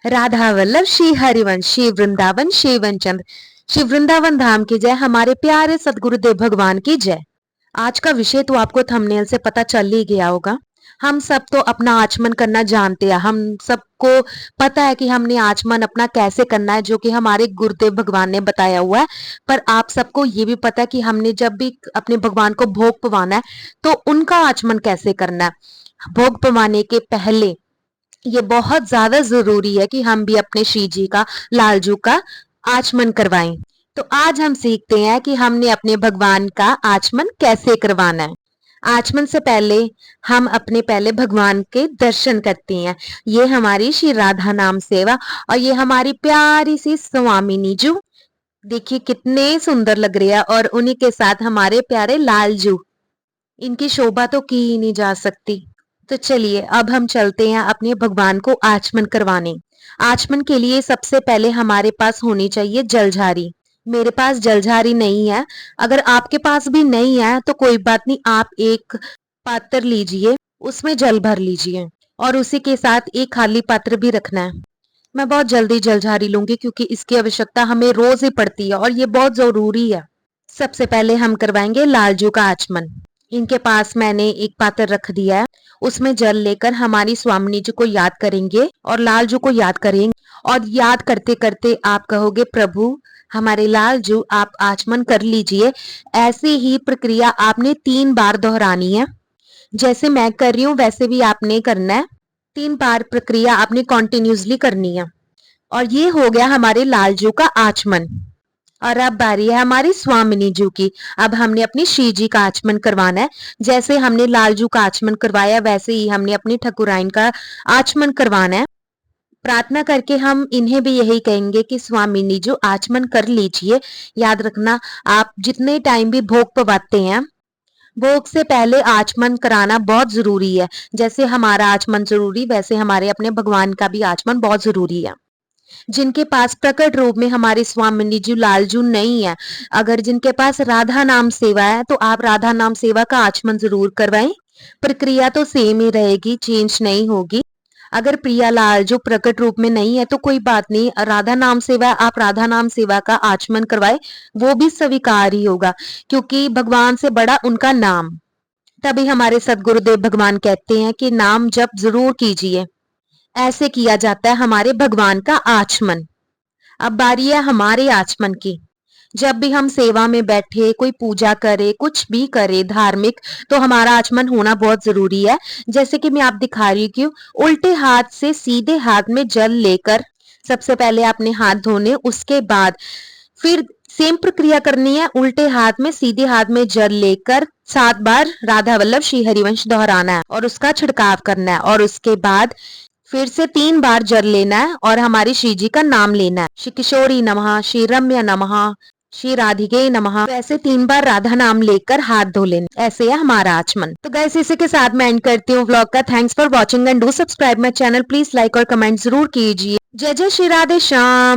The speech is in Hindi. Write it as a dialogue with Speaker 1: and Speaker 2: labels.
Speaker 1: राधा वल्लभ श्री हरिवंश श्री वृंदावन शेवन चंद्र श्री वृंदावन धाम की जय। हमारे प्यारे सदगुरुदेव भगवान की जय। आज का विषय तो आपको थंबनेल से पता चल ही गया होगा। हम सब तो अपना आचमन करना जानते हैं। हम सबको पता है कि हमने आचमन अपना कैसे करना है, जो कि हमारे गुरुदेव भगवान ने बताया हुआ है। पर आप सबको ये भी पता है कि हमने जब भी अपने भगवान को भोग पवाना है तो उनका आचमन कैसे करना है। भोग पवाने के पहले ये बहुत ज्यादा जरूरी है कि हम भी अपने श्री जी का, लालजू का आचमन करवाएं। तो आज हम सीखते हैं कि हमने अपने भगवान का आचमन कैसे करवाना है। आचमन से पहले हम अपने पहले भगवान के दर्शन करते हैं। ये हमारी श्री राधा नाम सेवा और ये हमारी प्यारी सी स्वामिनी जू, देखिए कितने सुंदर लग रहे हैं। और उन्हीं के साथ हमारे प्यारे लालजू, इनकी शोभा तो की ही नहीं जा सकती। तो चलिए अब हम चलते हैं अपने भगवान को आचमन करवाने। आचमन के लिए सबसे पहले हमारे पास होनी चाहिए जलझारी। मेरे पास जलझारी नहीं है। अगर आपके पास भी नहीं है तो कोई बात नहीं, आप एक पात्र लीजिए, उसमें जल भर लीजिए और उसी के साथ एक खाली पात्र भी रखना है। मैं बहुत जल्दी जलझारी लूंगी क्योंकि इसकी आवश्यकता हमें रोज ही पड़ती है और ये बहुत जरूरी है। सबसे पहले हम करवाएंगे लालजू का आचमन। इनके पास मैंने एक पात्र रख दिया है, उसमें जल लेकर हमारी स्वामिनी जी को याद करेंगे और लालजू को याद करेंगे। और याद करते करते आप कहोगे, प्रभु हमारे लालजू आप आचमन कर लीजिए। ऐसी ही प्रक्रिया आपने 3 बार दोहरानी है। जैसे मैं कर रही हूँ वैसे भी आपने करना है। 3 बार प्रक्रिया आपने कॉन्टिन्यूसली करनी है। और ये हो गया हमारे लालजू का आचमन। और अब बारी है हमारी स्वामिनी जी की। अब हमने अपनी श्री जी का आचमन करवाना है। जैसे हमने लालजू का आचमन करवाया वैसे ही हमने अपनी ठकुराइन का आचमन करवाना है। प्रार्थना करके हम इन्हें भी यही कहेंगे कि स्वामिनी जी आचमन कर लीजिए। याद रखना, आप जितने टाइम भी भोग पवाते हैं, भोग से पहले आचमन कराना बहुत जरूरी है। जैसे हमारा आचमन जरूरी वैसे हमारे अपने भगवान का भी आचमन बहुत जरूरी है। जिनके पास प्रकट रूप में हमारे स्वामिनी जी लालजू नहीं है, अगर जिनके पास राधा नाम सेवा है तो आप राधा नाम सेवा का आचमन जरूर करवाएं। प्रक्रिया तो सेम ही रहेगी, चेंज नहीं होगी। अगर प्रिया लाल जो प्रकट रूप में नहीं है तो कोई बात नहीं, राधा नाम सेवा आप राधा नाम सेवा का आचमन करवाए, वो भी स्वीकार ही होगा क्योंकि भगवान से बड़ा उनका नाम। तभी हमारे सदगुरुदेव भगवान कहते हैं कि नाम जप जरूर कीजिए। ऐसे किया जाता है हमारे भगवान का आचमन। अब बारी है हमारे आचमन की। जब भी हम सेवा में बैठे, कोई पूजा करे, कुछ भी करे धार्मिक, तो हमारा आचमन होना बहुत जरूरी है। जैसे कि मैं आप दिखा रही हूँ, उल्टे हाथ से सीधे हाथ में जल लेकर सबसे पहले आपने हाथ धोने, उसके बाद फिर सेम प्रक्रिया करनी है। उल्टे हाथ में सीधे हाथ में जल लेकर 7 बार राधा वल्लभ श्री हरिवंश दोहराना है और उसका छिड़काव करना है। और उसके बाद फिर से 3 बार जल लेना है और हमारी श्री जी का नाम लेना है। श्री किशोरी नमः, श्री रम्य नमः, श्री राधिके नमः। तो ऐसे 3 बार राधा नाम लेकर हाथ धो लेना। ऐसे है हमारा आचमन। तो गाइस इसी के साथ मैं एंड करती हूँ व्लॉग का। Thanks for watching and do subscribe my channel. Please like और कमेंट जरूर कीजिए। जय जय श्री राधे श्याम।